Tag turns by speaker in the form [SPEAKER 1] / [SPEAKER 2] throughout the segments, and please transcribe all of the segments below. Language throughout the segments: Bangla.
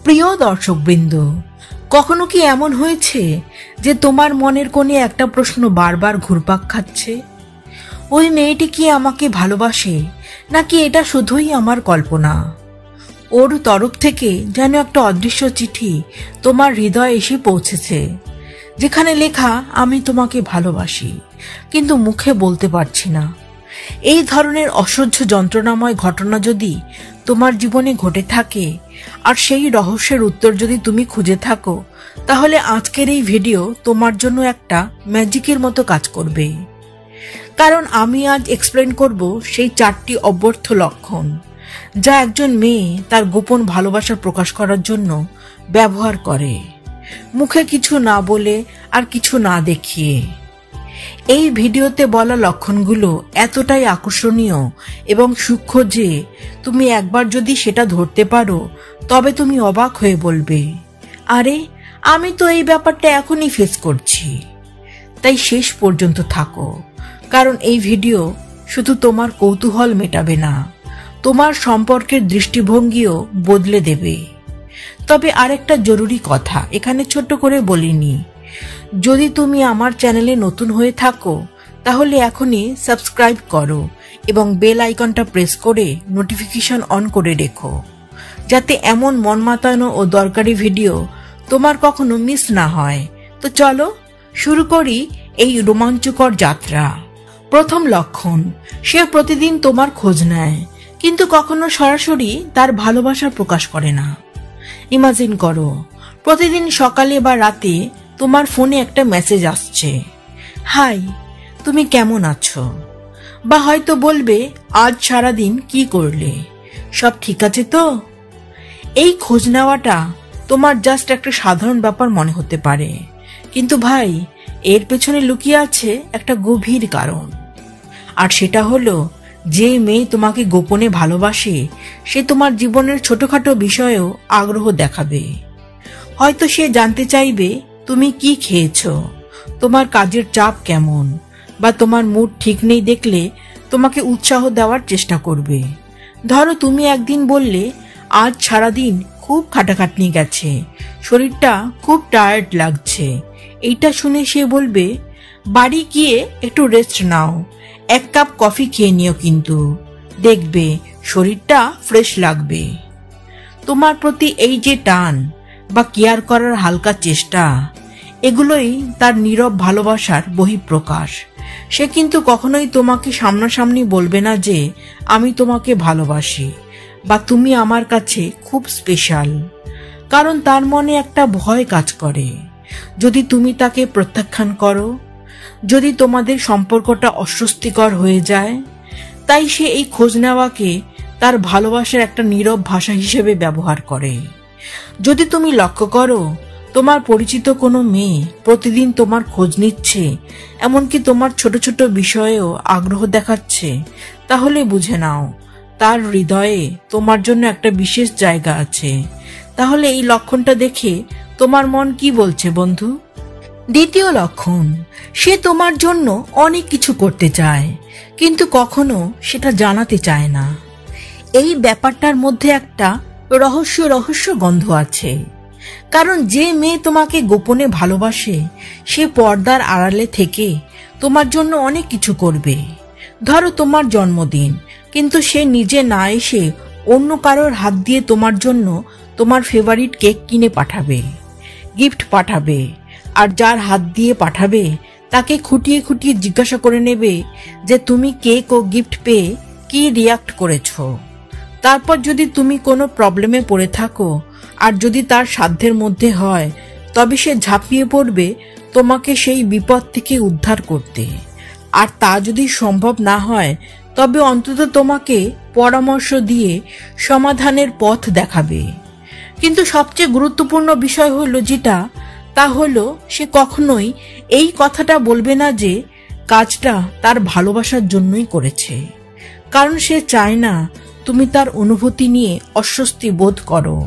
[SPEAKER 1] প্রিয় দর্শকবৃন্দ, কখনো কি এমন হয়েছে যে তোমার মনের কোণে একটা প্রশ্ন বারবার ঘুরপাক খাচ্ছে? ওই মেয়েটি কি আমাকে ভালোবাসে, নাকি এটা শুধুই আমার কল্পনা? ওর তরফ থেকে যেন একটা অদৃশ্য চিঠি তোমার হৃদয়ে এসে পৌঁছেছে, যেখানে লেখা আমি তোমাকে ভালোবাসি, কিন্তু মুখে বলতে পারছি না। এই ধরনের অসহ্য যন্ত্রণাময় ঘটনা যদি তোমার জীবনে ঘটে থাকে আর সেই রহস্যের উত্তর যদি তুমি খুঁজে থাকো, তাহলে আজকের এই ভিডিও তোমার জন্য একটা ম্যাজিকের মতো কাজ করবে। কারণ আমি আজ এক্সপ্লেন করব সেই 4টি অব্যর্থ লক্ষণ যা একজন মেয়ে তার গোপন ভালোবাসা প্রকাশ করার জন্য ব্যবহার করে, মুখে কিছু না বলে আর কিছু না দেখিয়ে। এই ভিডিওতে বলা লক্ষণগুলো এতটাই আকর্ষণীয় এবং সূক্ষ্ম যে তুমি একবার যদি সেটা ধরতে পারো, তবে তুমি অবাক হয়ে বলবে, আরে আমি তো এই ব্যাপারটা এখনই ফেস করছি। তাই শেষ পর্যন্ত থাকো, কারণ এই ভিডিও শুধু তোমার কৌতূহল মেটাবে না, তোমার সম্পর্কের দৃষ্টিভঙ্গিও বদলে দেবে। তবে আরেকটা জরুরি কথা এখানে ছোট্ট করে বলিনি। যদি তুমি আমার চ্যানেলে নতুন হয়ে থাকো, তাহলে এখনই সাবস্ক্রাইব করো এবং বেল আইকনটা প্রেস করে নোটিফিকেশন অন করে রেখো, যাতে এমন মন মাতানো ও দরকারি ভিডিও তোমার কখনো মিস না হয়। তো চলো শুরু করি এই রোমাঞ্চকর যাত্রা। প্রথম লক্ষণ, সে প্রতিদিন তোমার খোঁজ নেয়, কিন্তু কখনো সরাসরি তার ভালোবাসা প্রকাশ করে না। ইমাজিন করো, প্রতিদিন সকালে বা রাতে তোমার ফোনে একটা মেসেজ আসছে, হাই তুমি কেমন আছো? বা হয়তো বলবে, আজ সারাদিন কি করলে, সব ঠিক আছে তো? এই খোঁজ নেওয়াটা তোমার জাস্ট একটা সাধারণ ব্যাপার মনে হতে পারে, কিন্তু ভাই, এর পেছনে লুকিয়ে আছে একটা গভীর কারণ। আর সেটা হলো, যে মেয়ে তোমাকে গোপনে ভালোবাসে সে তোমার জীবনের ছোটখাটো বিষয়েও আগ্রহ দেখাবে। হয়তো সে জানতে চাইবে তুমি কি খেয়েছো, তোমার কাজের চাপ কেমন, বা তোমার মুড ঠিক নেই দেখলে তোমাকে উৎসাহ দেওয়ার চেষ্টা করবে। ধরো তুমি একদিন বললে, আজ সারাদিন খুব খাটাখাটনি গেছে, শরীরটা খুব টায়ার্ড লাগছে। এইটা শুনে সে বলবে, বাড়ি গিয়ে একটু রেস্ট নাও, 1 কাপ কফি খেয়ে নিও, কিন্তু দেখবে শরীরটা ফ্রেশ লাগবে। তোমার প্রতি এই যে টান বা কেয়ার করার হালকা চেষ্টা, এগুলোই তার নীরব ভালোবাসার বহিঃপ্রকাশ। সে কিন্তু কখনোই তোমাকে সামনাসামনি বলবে না যে আমি তোমাকে ভালোবাসি বা তুমি আমার কাছে খুব স্পেশাল, কারণ তার মনে একটা ভয় কাজ করে। যদি তুমি তাকে প্রত্যাখ্যান করো, যদি তোমাদের সম্পর্কটা অস্বস্তিকর হয়ে যায়, তাই সে এই খোঁজ নেওয়াকে তার ভালোবাসার একটা নীরব ভাষা হিসেবে ব্যবহার করে। যদি তুমি লক্ষ্য করো তোমার পরিচিত কোনো মেয়ে প্রতিদিন তোমার খোঁজ নিচ্ছে, এমনকি তোমার ছোট ছোট বিষয়েও আগ্রহ দেখাচ্ছে, তাহলে বুঝে নাও তার হৃদয়ে তোমার জন্য একটা বিশেষ জায়গা আছে। তাহলে এই লক্ষণটা দেখে তোমার মন কি বলছে বন্ধু? দ্বিতীয় লক্ষণ, সে তোমার জন্য অনেক কিছু করতে চায়, কিন্তু কখনো সেটা জানাতে চায় না। এই ব্যাপারটার মধ্যে একটা রহস্য গন্ধ আছে। কারণ যে মেয়ে তোমাকে গোপনে ভালোবাসে সে পর্দার আড়ালে থেকে তোমার জন্য অনেক কিছু করবে। ধরো তোমার জন্মদিন, কিন্তু সে নিজে না এসে অন্য কারোর হাত দিয়ে তোমার জন্য তোমার ফেভারিট কেক কিনে পাঠাবে, গিফট পাঠাবে, আর যার হাত দিয়ে পাঠাবে তাকে খুঁটিয়ে খুঁটিয়ে জিজ্ঞাসা করে নেবে যে তুমি কেক ও গিফট পেয়ে কি রিয়াক্ট করেছো। তারপর যদি তুমি কোনো প্রবলেমে পড়ে থাকো আর যদি তার সাধ্যের মধ্যে হয়, তবে সে ঝাঁপিয়ে পড়বে তোমাকে সেই বিপদ থেকে উদ্ধার করতে। আর তা যদি সম্ভব না হয়, তবে অন্তত তোমাকে পরামর্শ দিয়ে সমাধানের পথ দেখাবে। কিন্তু সবচেয়ে গুরুত্বপূর্ণ বিষয় হলো যেটা, তা হলো সে কখনোই এই কথাটা বলবে না যে কাজটা তার ভালোবাসার জন্যই করেছে, কারণ সে চায় না তুমি তার অনুভূতি নিয়ে অস্বস্তি বোধ করো।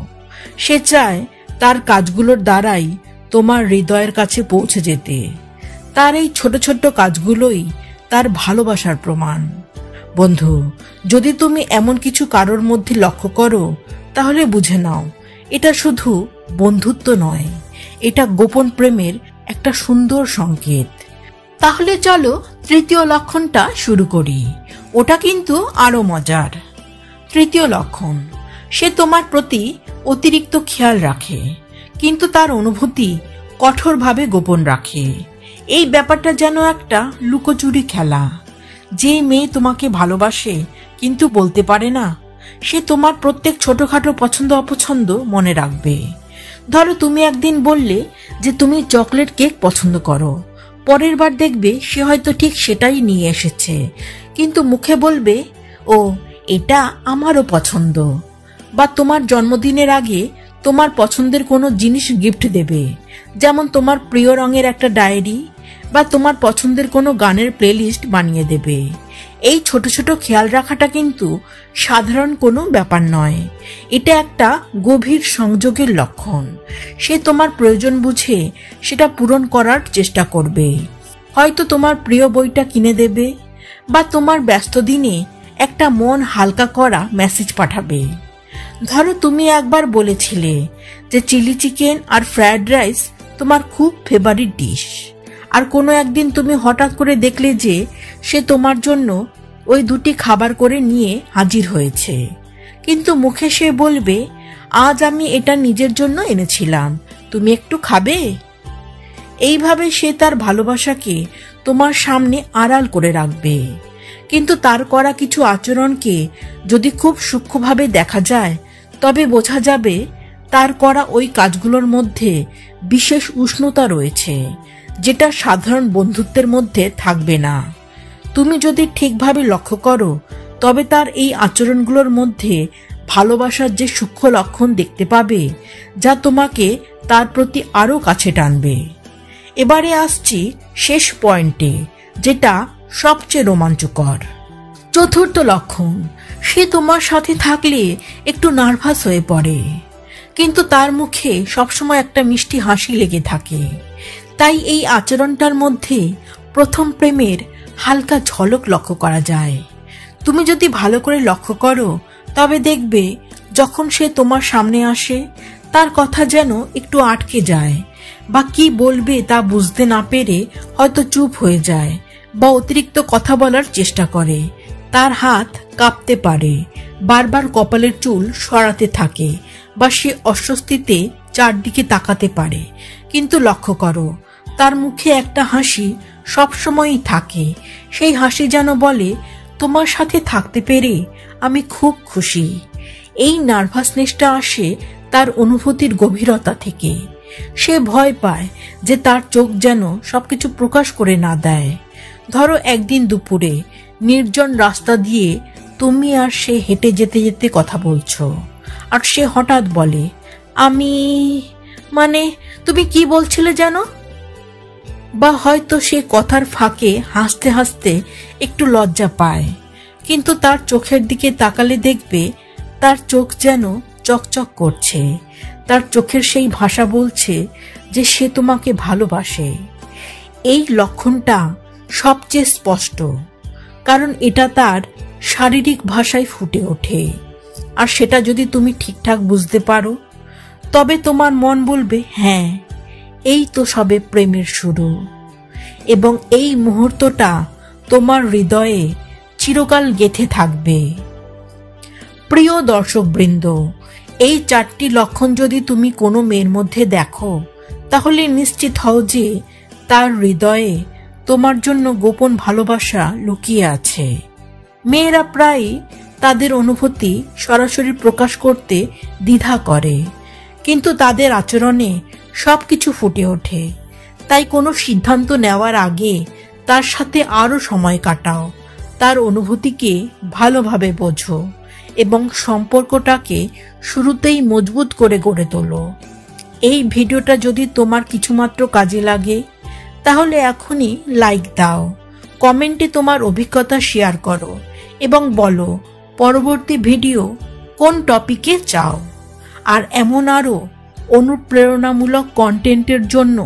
[SPEAKER 1] সে চায় তার কাজগুলোর দ্বারাই তোমার হৃদয়ের কাছে পৌঁছে যেতে। তার এই ছোট ছোট কাজগুলোই তার ভালোবাসার প্রমাণ। বন্ধু, যদি তুমি এমন কিছু কারোর মধ্যে লক্ষ্য করো, তাহলে বুঝে নাও এটা শুধু বন্ধুত্ব নয়, এটা গোপন প্রেমের একটা সুন্দর সংকেত। তাহলে চলো তৃতীয় লক্ষণটা শুরু করি, ওটা কিন্তু আরো মজার। তৃতীয় লক্ষণ, সে তোমার প্রতি অতিরিক্ত খেয়াল রাখে, কিন্তু তার অনুভূতি কঠোরভাবে গোপন রাখে। এই ব্যাপারটা যেন একটা লুকোচুরি খেলা। যে মেয়ে তোমাকে ভালোবাসে কিন্তু বলতে পারে না, সে তোমার প্রত্যেক ছোটখাটো পছন্দ অপছন্দ মনে রাখবে। ধরো তুমি একদিন বললে যে তুমি চকলেট কেক পছন্দ করো, পরের বার দেখবে সে হয়তো ঠিক সেটাই নিয়ে এসেছে, কিন্তু মুখে বলবে ও এটা আমারও পছন্দ। বা তোমার জন্মদিনের আগে তোমার পছন্দের কোনো জিনিস গিফট দেবে, যেমন তোমার প্রিয় রঙের একটা ডায়েরি বা তোমার পছন্দের কোনো গানের প্লেলিস্ট বানিয়ে দেবে। এই ছোট ছোট খেয়াল রাখাটা কিন্তু সাধারণ কোনো ব্যাপার নয়, এটা একটা গভীর সংযোগের লক্ষণ। সে তোমার প্রয়োজন বুঝে সেটা পূরণ করার চেষ্টা করবে। হয়তো তোমার প্রিয় বইটা কিনে দেবে বা তোমার ব্যস্ত দিনে একটা মন হালকা করা মেসেজ পাঠাবে। ধরো তুমি একবার বলেছিলে যে চিলি চিকেন আর ফ্রায়েড রাইস তোমার খুব ফেভারিট ডিশ, আর কোনো একদিন তুমি হঠাৎ করে দেখলে যে সে তোমার জন্য ওই দুটি খাবার করে নিয়ে হাজির হয়েছে, কিন্তু মুখে সে বলবে আজ আমি এটা নিজের জন্য এনেছিলাম, তুমি একটু খাবে। এইভাবে সে তার ভালোবাসাকে তোমার সামনে আড়াল করে রাখবে, কিন্তু তার করা কিছু আচরণকে যদি খুব সূক্ষ্মভাবে দেখা যায়, তবে বোঝা যাবে তার করা ওই কাজগুলোর মধ্যে বিশেষ উষ্ণতা রয়েছে, যেটা সাধারণ বন্ধুত্বের মধ্যে থাকবে না। তুমি যদি ঠিকভাবে লক্ষ্য করো, তবে তার এই আচরণগুলোর মধ্যে ভালোবাসার যে সূক্ষ্ম লক্ষণ দেখতে পাবে, যা তোমাকে তার প্রতি আরো কাছে টানবে। এবারে আসছি শেষ পয়েন্টে, যেটা সবচেয়ে রোমাঞ্চকর। চতুর্থ লক্ষণ, সে তোমার সাথে থাকলে একটু নার্ভাস হয়ে পড়ে, কিন্তু তার মুখে সবসময় একটা মিষ্টি হাসি লেগে থাকে। তাই এই আচরণটার মধ্যে প্রথম প্রেমের হালকা ঝলক লক্ষ্য করা যায়। তুমি যদি ভালো করে লক্ষ্য করো, তবে দেখবে যখন সে তোমার সামনে আসে, তার কথা যেন একটু আটকে যায়, বা কি বলবে তা বুঝতে না পেরে হয়তো চুপ হয়ে যায়, বা অতিরিক্ত কথা বলার চেষ্টা করে। তার হাত কাঁপতে পারে, বারবার কপালের চুল সরাতে থাকে, বা সে অস্বস্তিতে চারদিকে তাকাতে পারে। কিন্তু লক্ষ্য করো, তার মুখে একটা হাসি সবসময়ই থাকে। সেই হাসি যেন বলে তোমার সাথে থাকতে পেরে আমি খুব খুশি। এই নার্ভাসনেসটা আসে তার অনুভূতির গভীরতা থেকে। সে ভয় পায় যে তার চোখ যেন সবকিছু প্রকাশ করে না দেয়। ধরো একদিন দুপুরে নির্জন রাস্তা দিয়ে তুমি আর সে হেঁটে যেতে যেতে কথা বলছো, আর সে হঠাৎ বলে মানে তুমি কি বলছিলে যেন? বা হয়তো সে কথার ফাঁকে হাসতে হাসতে একটু লজ্জা পায়, কিন্তু তার চোখের দিকে তাকালে দেখবে তার চোখ যেন চকচক করছে। তার চোখের সেই ভাষা বলছে যে সে তোমাকে ভালোবাসে। এই লক্ষণটা সবচেয়ে স্পষ্ট, কারণ এটা তার শারীরিক ভাষায় ফুটে ওঠে। আর সেটা যদি তুমি ঠিকঠাক বুঝতে পারো, তবে তোমার মন বলবে হ্যাঁ, এই তো সবে প্রেমের শুরু। এবং এই মুহূর্তটা তোমার হৃদয়ে চিরকাল গেঁথে থাকবে। প্রিয় দর্শকবৃন্দ, এই 4টি লক্ষণ যদি তুমি কোনো মেয়ের মধ্যে দেখো, তাহলে নিশ্চিত হও যে তার হৃদয়ে তোমার জন্য গোপন ভালোবাসা লুকিয়ে আছে। মেয়েরা প্রায় তাদের অনুভূতি সরাসরি প্রকাশ করতে দ্বিধা করে, কিন্তু তাদের আচরণে সবকিছু ফুটে ওঠে। তাই কোনো সিদ্ধান্ত নেওয়ার আগে তার সাথে আরো সময় কাটাও, তার অনুভূতিকে ভালোভাবে বোঝো এবং সম্পর্কটাকে শুরুতেই মজবুত করে গড়ে তোলো। এই ভিডিওটা যদি তোমার কিছুমাত্র কাজে লাগে, তাহলে এখনই লাইক দাও, কমেন্টে তোমার অভিজ্ঞতা শেয়ার করো এবং বলো পরবর্তী ভিডিও কোন টপিকে চাও। আর এমন আরো অনুপ্রেরণামূলক কন্টেন্টের জন্য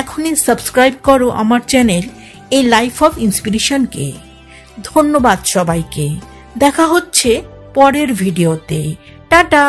[SPEAKER 1] এখনই সাবস্ক্রাইব করো আমার চ্যানেল এ লাইফ অফ ইন্সপিরেশনকে। ধন্যবাদ সবাইকে, দেখা হচ্ছে পরের ভিডিওতে। টাটা।